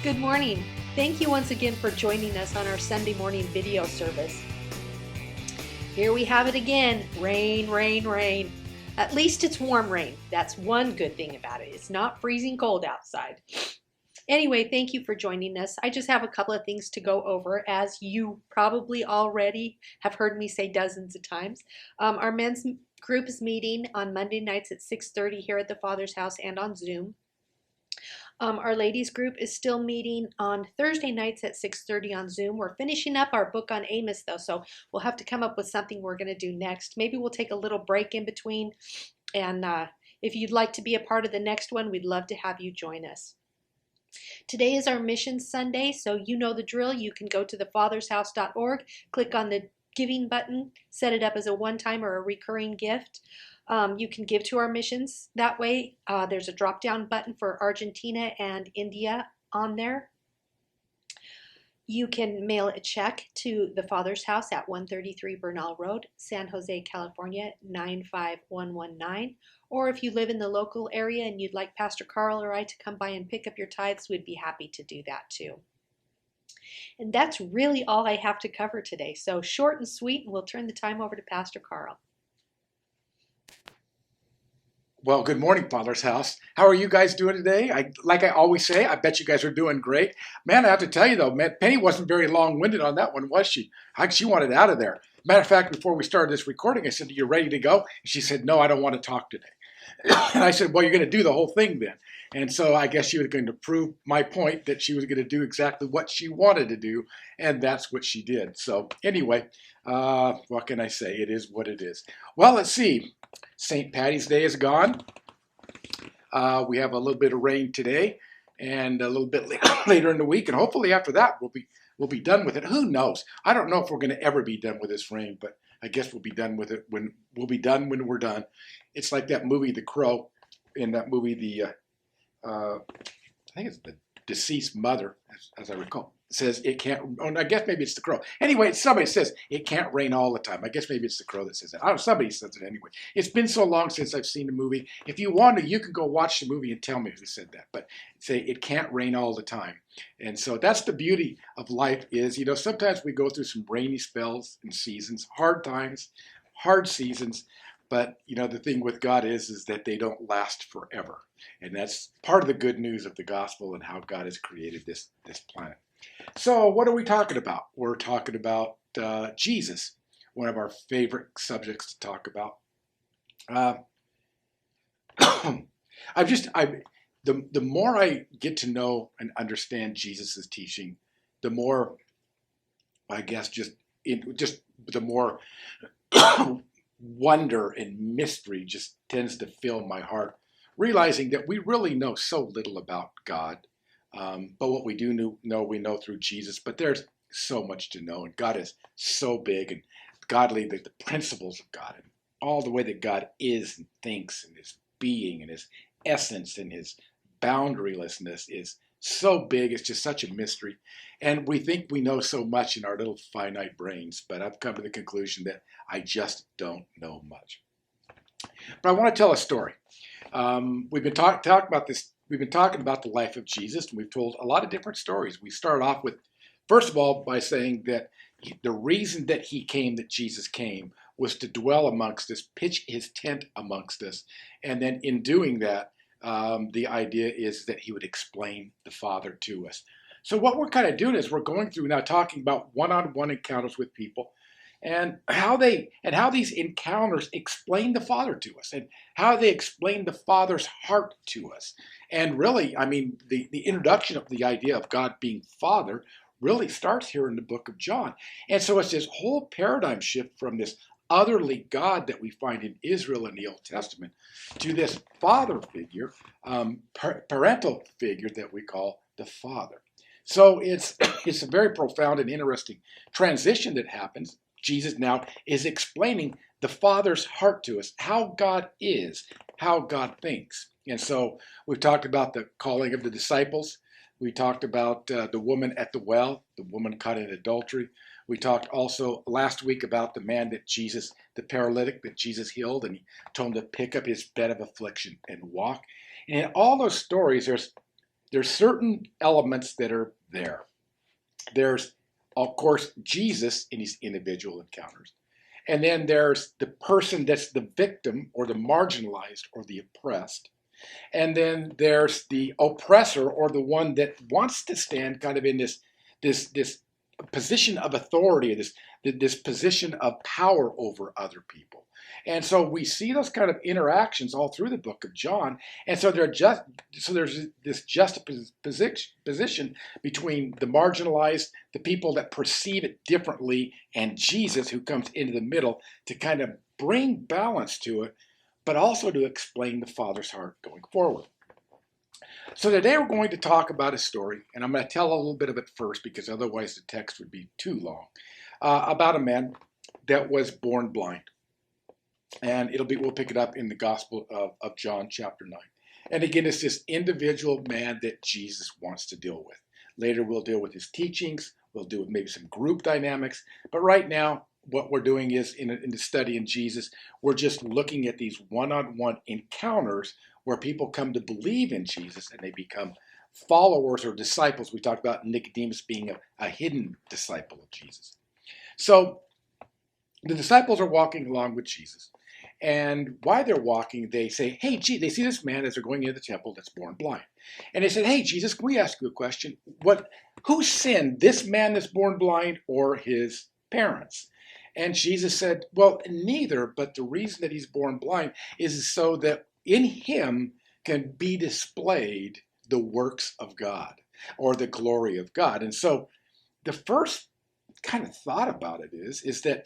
Good morning. Thank you once again for joining us on our Sunday morning video service. Here we have it again. Rain, rain, rain. At least it's warm rain. That's one good thing about it. It's not freezing cold outside. Anyway, thank you for joining us. I just have a couple of things to go over, as you probably already have heard me say dozens of times. Our men's group is meeting on Monday nights at 6:30 here at the Father's house and on Zoom. Our ladies group is still meeting on Thursday nights at 6:30 on Zoom. We're finishing up our book on Amos though, so we'll have to come up with something we're going to do next. Maybe we'll take a little break in between, and if you'd like to be a part of the next one, we'd love to have you join us. Today is our Mission Sunday, so you know the drill. You can go to thefathershouse.org, click on the giving button, set it up as a one-time or a recurring gift. You can give to our missions that way. There's a drop-down button for Argentina and India on there. You can mail a check to the Father's House at 133 Bernal Road, San Jose, California, 95119. Or if you live in the local area and you'd like Pastor Carl or I to come by and pick up your tithes, we'd be happy to do that too. And that's really all I have to cover today. So short and sweet, and we'll turn the time over to Pastor Carl. Well, good morning, Father's House. How are you guys doing today? Like I always say, I bet you guys are doing great. Man, I have to tell you though, Penny wasn't very long-winded on that one, was she? She wanted out of there. Matter of fact, before we started this recording, I said, "You're ready to go?" And she said, "No, I don't want to talk today." And I said, "Well, you're going to do the whole thing then." And so I guess she was going to prove my point that she was going to do exactly what she wanted to do, and that's what she did. So anyway, what can I say? It is what it is. Well, let's see. St. Patty's Day is gone. We have a little bit of rain today, and a little bit later in the week, and hopefully after that we'll be done with it. Who knows? I don't know if we're going to ever be done with this rain, but I guess we'll be done with it when we're done. It's like that movie, The Crow. In that movie, I think it's the deceased mother, as I recall, says it can't. Oh, I guess maybe it's the crow. Anyway, somebody says it can't rain all the time. I guess maybe it's the crow that says it. I don't know, somebody says it anyway. It's been so long since I've seen the movie. If you want to, you can go watch the movie and tell me who said that. But say it can't rain all the time. And so that's the beauty of life is, sometimes we go through some rainy spells and seasons, hard times, hard seasons. But, the thing with God is that they don't last forever. And that's part of the good news of the gospel and how God has created this planet. So what are we talking about? We're talking about Jesus, one of our favorite subjects to talk about. The more I get to know and understand Jesus' teaching, the more, I guess, the more wonder and mystery just tends to fill my heart, realizing that we really know so little about God. But what we do know, we know through Jesus. But there's so much to know, and God is so big and godly, that the principles of God and all the way that God is and thinks and his being and his essence and his boundarylessness is so big. It's just such a mystery. And we think we know so much in our little finite brains, but I've come to the conclusion that I just don't know much. But I want to tell a story. We've been talking about this. We've been talking about the life of Jesus, and we've told a lot of different stories. We started off with, first of all, by saying that the reason that Jesus came, was to dwell amongst us, pitch his tent amongst us. And then in doing that, the idea is that he would explain the Father to us. So what we're kind of doing is we're going through now talking about one-on-one encounters with people, and how these encounters explain the Father to us, and how they explain the Father's heart to us. And really, the introduction of the idea of God being Father really starts here in the book of John. And so it's this whole paradigm shift from this otherly God that we find in Israel in the Old Testament to this Father figure, parental figure that we call the Father. So it's a very profound and interesting transition that happens. Jesus now is explaining the Father's heart to us, how God is, how God thinks. And so we've talked about the calling of the disciples. We talked about the woman at the well, the woman caught in adultery. We talked also last week about the man the paralytic that Jesus healed, and he told him to pick up his bed of affliction and walk. And in all those stories, there's there's certain elements that are there. There's, of course, Jesus in his individual encounters. And then there's the person that's the victim or the marginalized or the oppressed. And then there's the oppressor or the one that wants to stand kind of in this position of authority, this position of power over other people. And so we see those kind of interactions all through the book of John. And so there's this juxtaposition between the marginalized, the people that perceive it differently, and Jesus, who comes into the middle to kind of bring balance to it, but also to explain the Father's heart going forward. So today we're going to talk about a story, and I'm going to tell a little bit of it first because otherwise the text would be too long, about a man that was born blind. And we'll pick it up in the Gospel of John chapter 9. And again, it's this individual man that Jesus wants to deal with. Later we'll deal with his teachings, we'll deal with maybe some group dynamics, but right now what we're doing is in the study in Jesus, we're just looking at these one-on-one encounters where people come to believe in Jesus and they become followers or disciples. We talked about Nicodemus being a hidden disciple of Jesus. So the disciples are walking along with Jesus. And while they're walking, they say, hey, they see this man as they're going into the temple that's born blind. And they said, hey, Jesus, can we ask you a question? Who sinned, this man that's born blind or his parents? And Jesus said, well, neither, but the reason that he's born blind is so that in him can be displayed the works of God or the glory of God. And so the first kind of thought about it is that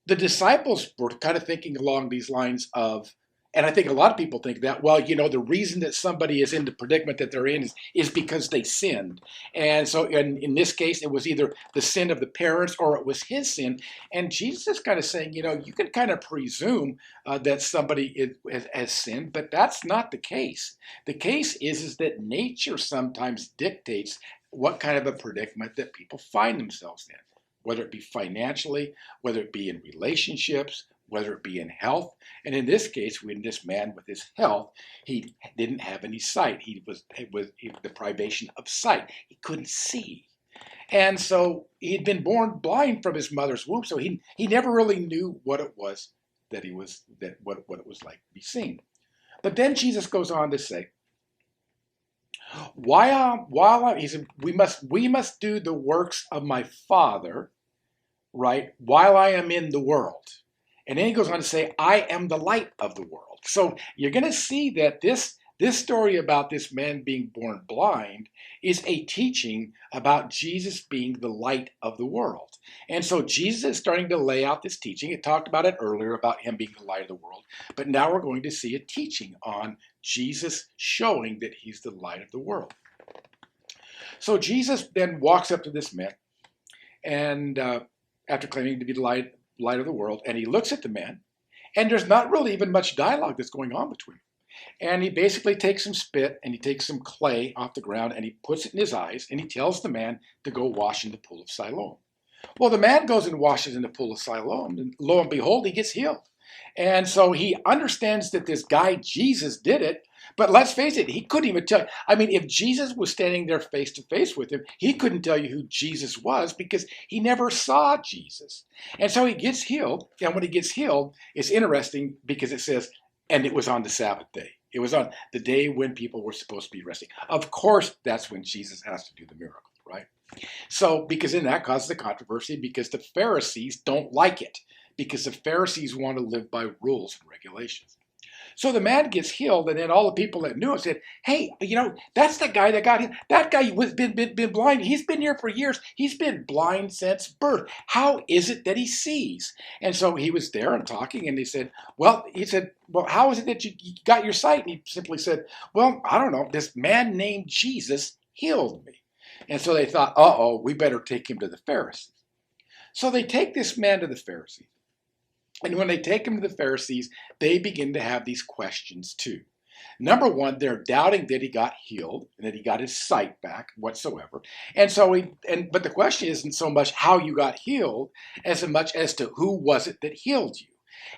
the disciples were kind of thinking along these lines of, and I think a lot of people think that, well, the reason that somebody is in the predicament that they're in is because they sinned. And so in this case, it was either the sin of the parents or it was his sin. And Jesus is kind of saying, you can kind of presume that somebody has sinned, but that's not the case. The case is that nature sometimes dictates what kind of a predicament that people find themselves in, whether it be financially, whether it be in relationships, whether it be in health. And in this case, when this man with his health, he didn't have any sight. He was the privation of sight. He couldn't see. And so he'd been born blind from his mother's womb, so he never really knew what it was what it was like to be seen. But then Jesus goes on to say, he said, we must do the works of my Father, right, while I am in the world. And then he goes on to say, I am the light of the world. So you're going to see that this story about this man being born blind is a teaching about Jesus being the light of the world. And so Jesus is starting to lay out this teaching. It talked about it earlier about him being the light of the world. But now we're going to see a teaching on Jesus showing that he's the light of the world. So Jesus then walks up to this man, and after claiming to be the light of the world, and he looks at the man, and there's not really even much dialogue that's going on between them. And he basically takes some spit and he takes some clay off the ground and he puts it in his eyes and he tells the man to go wash in the pool of Siloam. Well, the man goes and washes in the pool of Siloam, and lo and behold, he gets healed. And so he understands that this guy Jesus did it, but let's face it, he couldn't even tell. I mean, if Jesus was standing there face to face with him, he couldn't tell you who Jesus was because he never saw Jesus. And so he gets healed, and when he gets healed, it's interesting because it says, and it was on the Sabbath day. It was on the day when people were supposed to be resting. Of course, that's when Jesus has to do the miracle, right? So, because then that causes a controversy because the Pharisees don't like it, because the Pharisees want to live by rules and regulations. So the man gets healed, and then all the people that knew him said, hey, that's the guy that got him. That guy was been blind. He's been here for years. He's been blind since birth. How is it that he sees? And so he was there and talking, and he said, well, how is it that you got your sight? And he simply said, well, I don't know. This man named Jesus healed me. And so they thought, we better take him to the Pharisees. So they take this man to the Pharisees. And when they take him to the Pharisees, they begin to have these questions too. Number one, they're doubting that he got healed and that he got his sight back whatsoever. And so but the question isn't so much how you got healed as much as to who was it that healed you.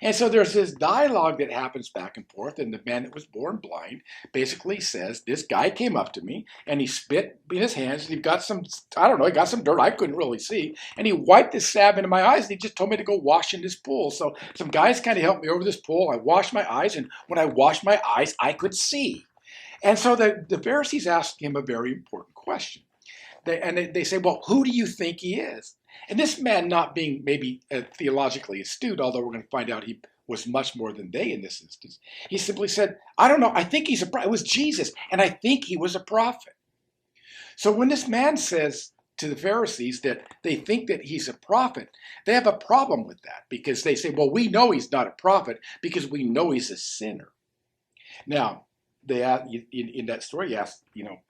And so there's this dialogue that happens back and forth, and the man that was born blind basically says, this guy came up to me, and he spit in his hands, and he got some, I don't know, he got some dirt I couldn't really see, and he wiped this salve into my eyes, and he just told me to go wash in this pool. So some guys kind of helped me over this pool. I washed my eyes, and when I washed my eyes, I could see. And so the Pharisees asked him a very important question. They say, well, who do you think he is? And this man, not being maybe theologically astute, although we're going to find out he was much more than they in this instance, he simply said, I don't know, I think he's a prophet. It was Jesus, and I think he was a prophet. So when this man says to the Pharisees that they think that he's a prophet, they have a problem with that, because they say, well, we know he's not a prophet because we know he's a sinner. Now, in that story, you ask,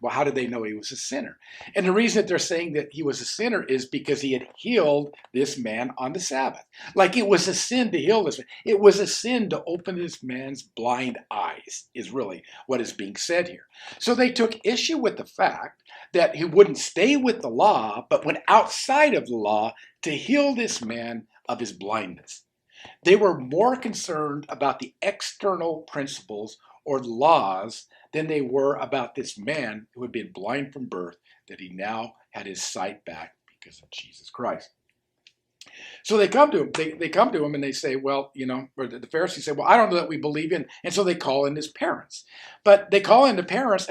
well, how did they know he was a sinner? And the reason that they're saying that he was a sinner is because he had healed this man on the Sabbath. Like it was a sin to heal this man. It was a sin to open this man's blind eyes, is really what is being said here. So they took issue with the fact that he wouldn't stay with the law, but went outside of the law to heal this man of his blindness. They were more concerned about the external principles or laws than they were about this man who had been blind from birth, that he now had his sight back because of Jesus Christ. So they come to him. They come to him and they say, well, or the Pharisees say, well, I don't know that we believe in. And so they call in his parents. But they call in the parents,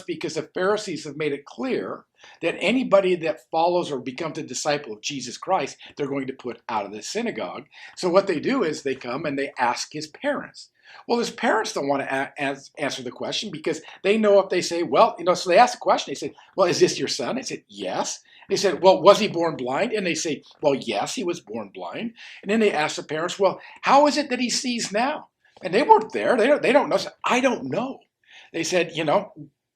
because the Pharisees have made it clear that anybody that follows or becomes a disciple of Jesus Christ, they're going to put out of the synagogue. So what they do is they come and they ask his parents. Well, his parents don't want to answer the question, because they know if they say, well, so they ask the question. They say, well, is this your son? They said, yes. They said, well, was he born blind? And they say, well, yes, he was born blind. And then they ask the parents, well, how is it that he sees now? And they weren't there. They don't know. So, I don't know. They said,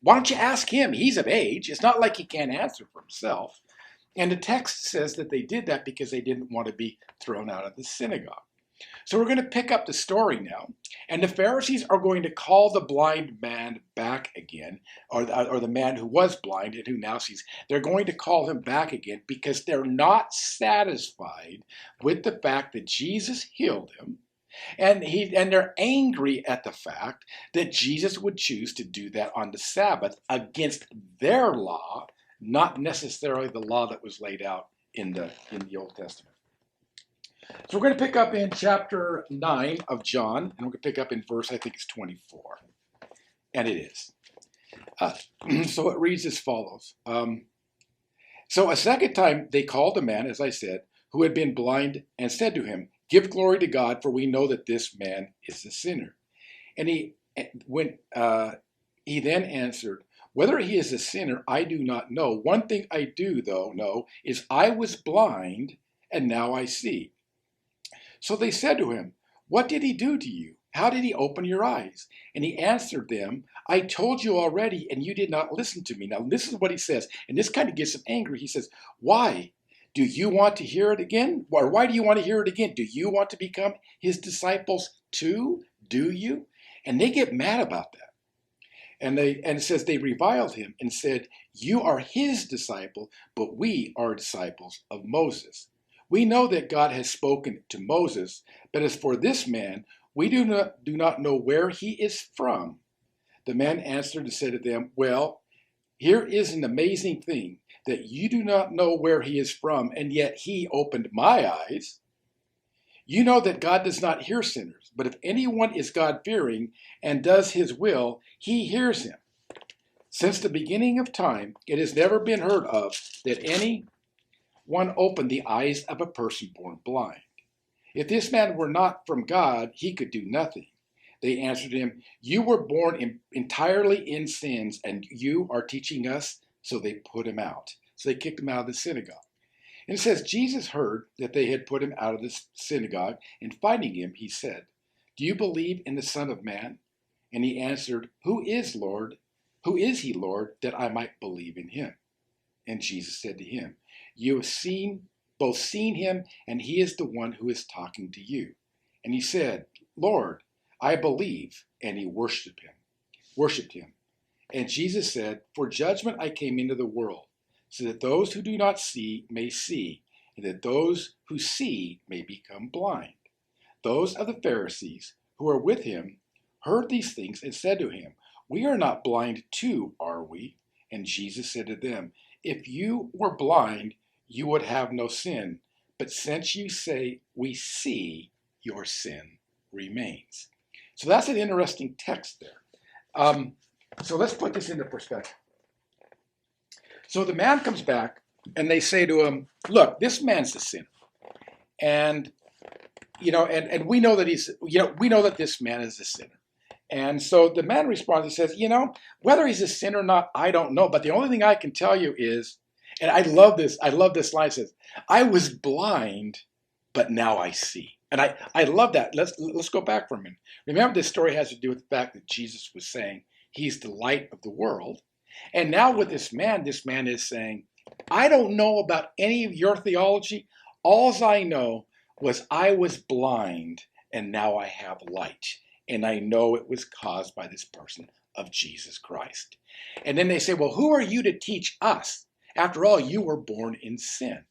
why don't you ask him? He's of age. It's not like he can't answer for himself. And the text says that they did that because they didn't want to be thrown out of the synagogue. So we're going to pick up the story now, and the Pharisees are going to call the blind man back again, or the man who was blind and who now sees. They're going to call him back again because they're not satisfied with the fact that Jesus healed him, and they're angry at the fact that Jesus would choose to do that on the Sabbath against their law, not necessarily the law that was laid out in the Old Testament. So we're going to pick up in chapter 9 of John, and we're going to pick up in verse, I think it's 24. And it is. So it reads as follows. So a second time they called a man, as I said, who had been blind, and said to him, give glory to God, for we know that this man is a sinner. And he then answered, whether he is a sinner, I do not know. One thing I do, though, know, is I was blind, and now I see. So they said to him, what did he do to you? How did he open your eyes? And he answered them, I told you already, and you did not listen to me. Now, this is what he says, and this kind of gets him angry. He says, why? Do you want to hear it again? Or why do you want to hear it again? Do you want to become his disciples too? Do you? And they get mad about that. And it says they reviled him and said, you are his disciple, but we are disciples of Moses. We know that God has spoken to Moses, but as for this man, we do not know where he is from. The man answered and said to them, well, here is an amazing thing, that you do not know where he is from, and yet he opened my eyes. You know that God does not hear sinners, but if anyone is God-fearing and does his will, he hears him. Since the beginning of time, it has never been heard of that anyone opened the eyes of a person born blind. If this man were not from God, he could do nothing. They answered him, you were born entirely in sins, and you are teaching us. So they put him out. So they kicked him out of the synagogue. And it says, Jesus heard that they had put him out of the synagogue, and finding him, he said, do you believe in the Son of Man? And he answered, who is he, Lord, that I might believe in him? And Jesus said to him, you have both seen him, and he is the one who is talking to you. And he said, Lord, I believe. And he worshipped him. And Jesus said, for judgment I came into the world, so that those who do not see may see, and that those who see may become blind. those of the Pharisees who were with him heard these things and said to him, "We are not blind too, are we?" And Jesus said to them, "If you were blind, you would have no sin. But since you say we see, your sin remains." So that's an interesting text there. So let's put this into perspective. So the man comes back and they say to him, "Look, this man's a sinner." And and we know that we know that this man is a sinner. And so the man responds and says, whether he's a sinner or not, I don't know. But the only thing I can tell you is, and I love this line, it says, "I was blind, but now I see." And I love that. Let's go back for a minute. Remember, this story has to do with the fact that Jesus was saying he's the light of the world. And now with this man is saying, "I don't know about any of your theology. Alls I know was I was blind and now I have light. And I know it was caused by this person of Jesus Christ." And then they say, "Well, who are you to teach us? After all, you were born in sin."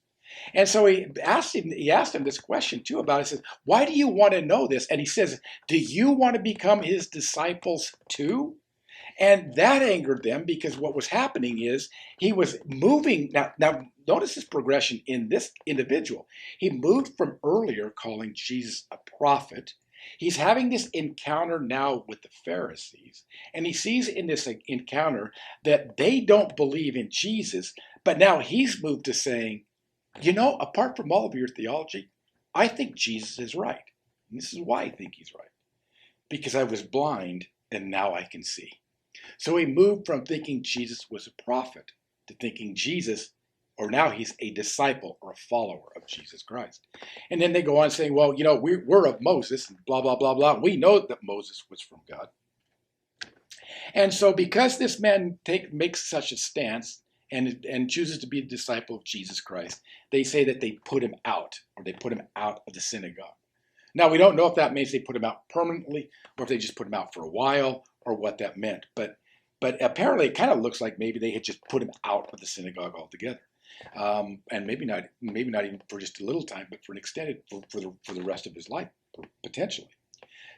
And so he asked him this question too about it. He says, "Why do you want to know this?" And he says, "Do you want to become his disciples too?" And that angered them because what was happening is he was moving. Now notice this progression in this individual. He moved from earlier calling Jesus a prophet. He's having this encounter now with the Pharisees, and he sees in this encounter that they don't believe in Jesus, but now he's moved to saying, apart from all of your theology, I think Jesus is right. And this is why I think he's right. Because I was blind and now I can see. So he moved from thinking Jesus was a prophet to thinking Jesus, or now he's a disciple or a follower of Jesus Christ. And then they go on saying, "Well, we're of Moses, and blah, blah, blah, blah. We know that Moses was from God." And so because this man makes such a stance and chooses to be a disciple of Jesus Christ, they say that they put him out, or they put him out of the synagogue. Now, we don't know if that means they put him out permanently, or if they just put him out for a while, or what that meant. But apparently it kind of looks like maybe they had just put him out of the synagogue altogether. And maybe not even for just a little time, but for an extended, for the rest of his life, potentially.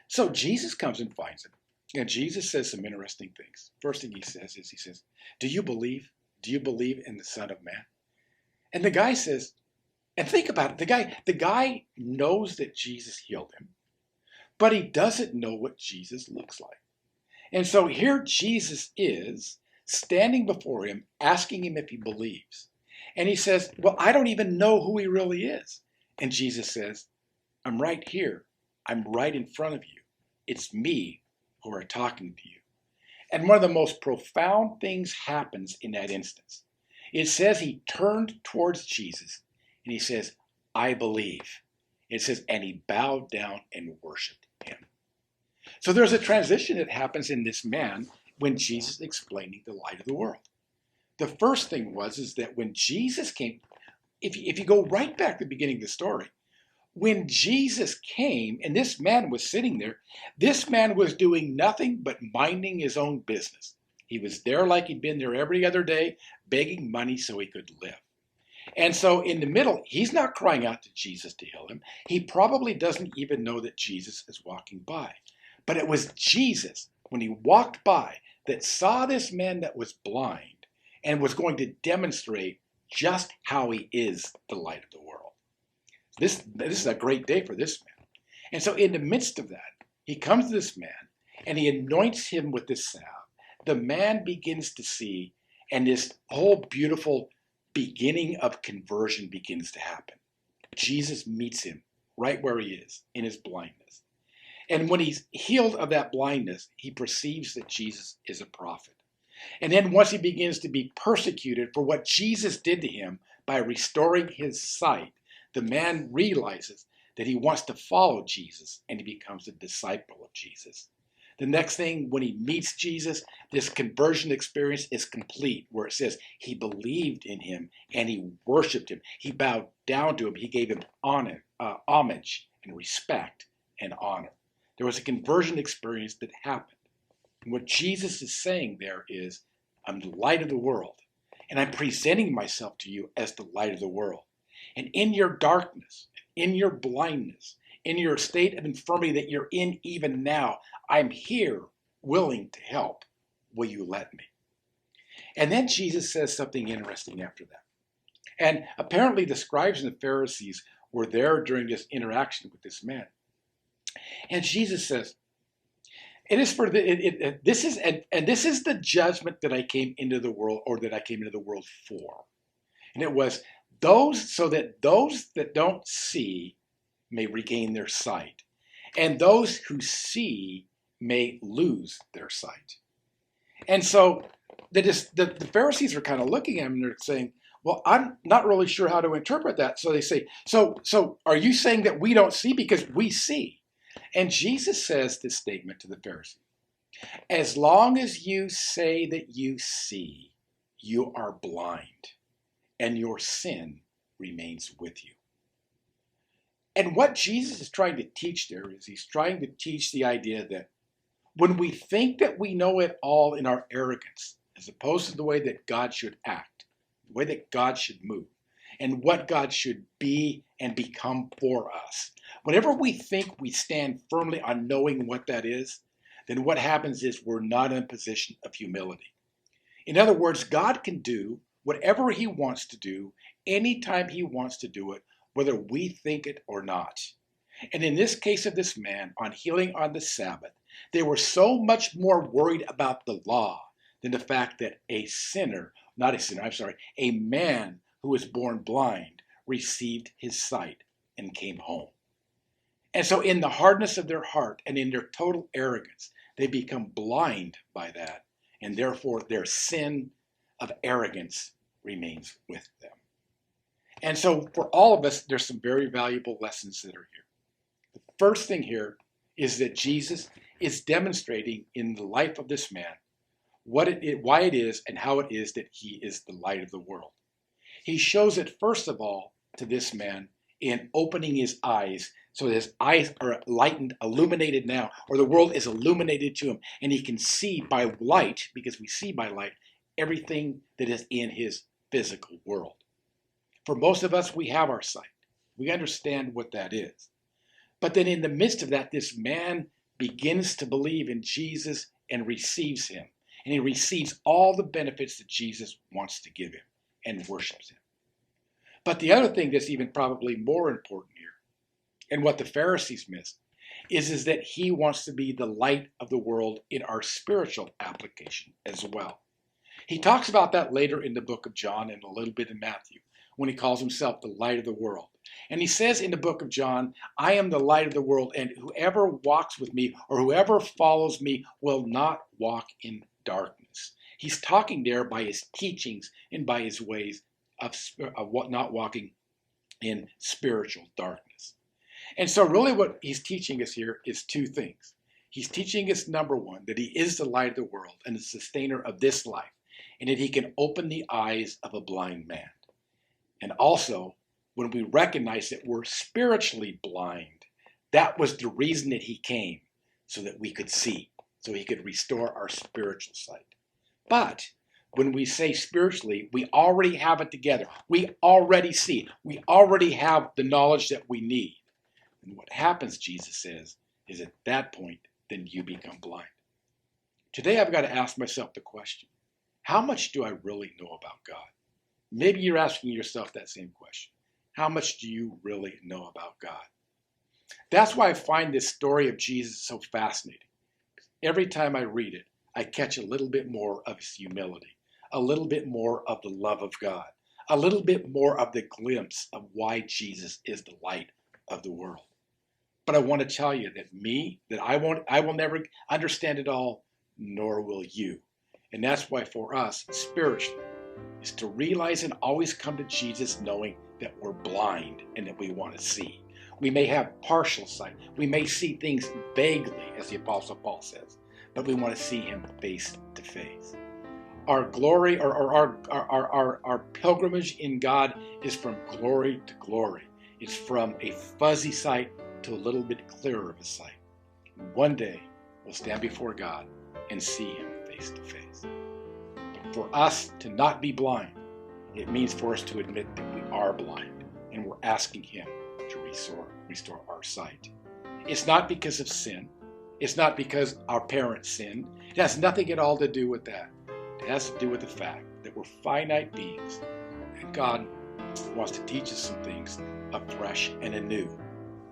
So Jesus comes and finds him. And Jesus says some interesting things. First thing he says is, "Do you believe? Do you believe in the Son of Man?" And the guy says, and think about it, the guy knows that Jesus healed him, but he doesn't know what Jesus looks like. And so here Jesus is standing before him, asking him if he believes. And he says, "Well, I don't even know who he really is." And Jesus says, "I'm right here. I'm right in front of you. It's me who are talking to you." And one of the most profound things happens in that instance. It says he turned towards Jesus and he says, "I believe." It says, and he bowed down and worshiped him. So there's a transition that happens in this man when Jesus is explaining the light of the world. The first thing is that when Jesus came, if you go right back to the beginning of the story, when Jesus came and this man was sitting there, this man was doing nothing but minding his own business. He was there like he'd been there every other day, begging money so he could live. And so in the middle, he's not crying out to Jesus to heal him. He probably doesn't even know that Jesus is walking by. But it was Jesus, when he walked by, that saw this man that was blind and was going to demonstrate just how he is the light of the world. This is a great day for this man. And so in the midst of that, he comes to this man and he anoints him with this salve. The man begins to see, and this whole beautiful beginning of conversion begins to happen. Jesus meets him right where he is in his blindness. And when he's healed of that blindness, he perceives that Jesus is a prophet. And then once he begins to be persecuted for what Jesus did to him by restoring his sight, the man realizes that he wants to follow Jesus and he becomes a disciple of Jesus. The next thing, when he meets Jesus, this conversion experience is complete, where it says he believed in him and he worshiped him. He bowed down to him. He gave him homage and respect and honor. There was a conversion experience that happened. And what Jesus is saying there is, I'm the light of the world, and I'm presenting myself to you as the light of the world. And in your darkness, in your blindness, in your state of infirmity that you're in even now. I'm here willing to help. Will you let me? And then Jesus says something interesting after that. And apparently the scribes and the Pharisees were there during this interaction with this man. And Jesus says, "It is for this is and this is the judgment that I came into the world, or that I came into the world for." And it was so that those that don't see may regain their sight, and those who see may lose their sight. And so the Pharisees are kind of looking at him and they're saying, well, I'm not really sure how to interpret that. So they say, so are you saying that we don't see because we see? And Jesus says this statement to the Pharisees: as long as you say that you see, you are blind, and your sin remains with you. And what Jesus is trying to teach there is he's trying to teach the idea that when we think that we know it all in our arrogance, as opposed to the way that God should act, the way that God should move, and what God should be and become for us, whenever we think we stand firmly on knowing what that is, then what happens is we're not in a position of humility. In other words, God can do whatever he wants to do, anytime he wants to do it, whether we think it or not. And in this case of this man, on healing on the Sabbath, they were so much more worried about the law than the fact that a man who was born blind received his sight and came home. And so in the hardness of their heart and in their total arrogance, they become blind by that, and therefore their sin of arrogance remains with them. And so for all of us, there's some very valuable lessons that are here. The first thing here is that Jesus is demonstrating in the life of this man why it is and how it is that he is the light of the world. He shows it, first of all, to this man in opening his eyes, so that his eyes are lightened, illuminated now, or the world is illuminated to him, and he can see by light, because we see by light, everything that is in his physical world. For most of us, we have our sight. We understand what that is. But then in the midst of that, this man begins to believe in Jesus and receives him. And he receives all the benefits that Jesus wants to give him and worships him. But the other thing that's even probably more important here, and what the Pharisees missed, is that he wants to be the light of the world in our spiritual application as well. He talks about that later in the book of John and a little bit in Matthew, when he calls himself the light of the world. And he says in the book of John, I am the light of the world, and whoever walks with me or whoever follows me will not walk in darkness. He's talking there by his teachings and by his ways of not walking in spiritual darkness. And so really what he's teaching us here is two things. He's teaching us, number one, that he is the light of the world and the sustainer of this life, and that he can open the eyes of a blind man. And also, when we recognize that we're spiritually blind, that was the reason that he came, so that we could see, so he could restore our spiritual sight. But when we say spiritually, we already have it together. We already see. We already have the knowledge that we need. And what happens, Jesus says, is at that point, then you become blind. Today I've got to ask myself the question, how much do I really know about God? Maybe you're asking yourself that same question. How much do you really know about God? That's why I find this story of Jesus so fascinating. Every time I read it, I catch a little bit more of his humility, a little bit more of the love of God, a little bit more of the glimpse of why Jesus is the light of the world. But I want to tell you that I will never understand it all, nor will you. And that's why for us, spiritually, is to realize and always come to Jesus knowing that we're blind and that we want to see. We may have partial sight. We may see things vaguely, as the Apostle Paul says, but we want to see him face to face. Our glory, or our pilgrimage in God is from glory to glory. It's from a fuzzy sight to a little bit clearer of a sight. One day, we'll stand before God and see him face to face. But for us to not be blind, it means for us to admit that we are blind, and we're asking him to restore restore our sight. It's not because of sin. It's not because our parents sinned. It has nothing at all to do with that. It has to do with the fact that we're finite beings, and God wants to teach us some things afresh and anew.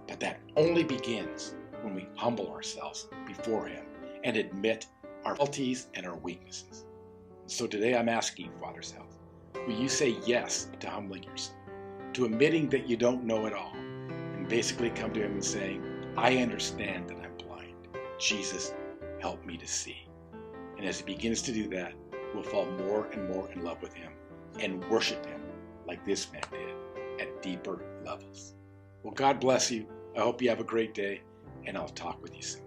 But that only begins when we humble ourselves before Him and admit our faulties and our weaknesses. So today I'm asking, Father's house, will you say yes to humbling yourself, to admitting that you don't know it all, and basically come to Him and saying, I understand that I'm blind. Jesus, help me to see. And as He begins to do that, we'll fall more and more in love with Him and worship Him like this man did at deeper levels. Well, God bless you. I hope you have a great day, and I'll talk with you soon.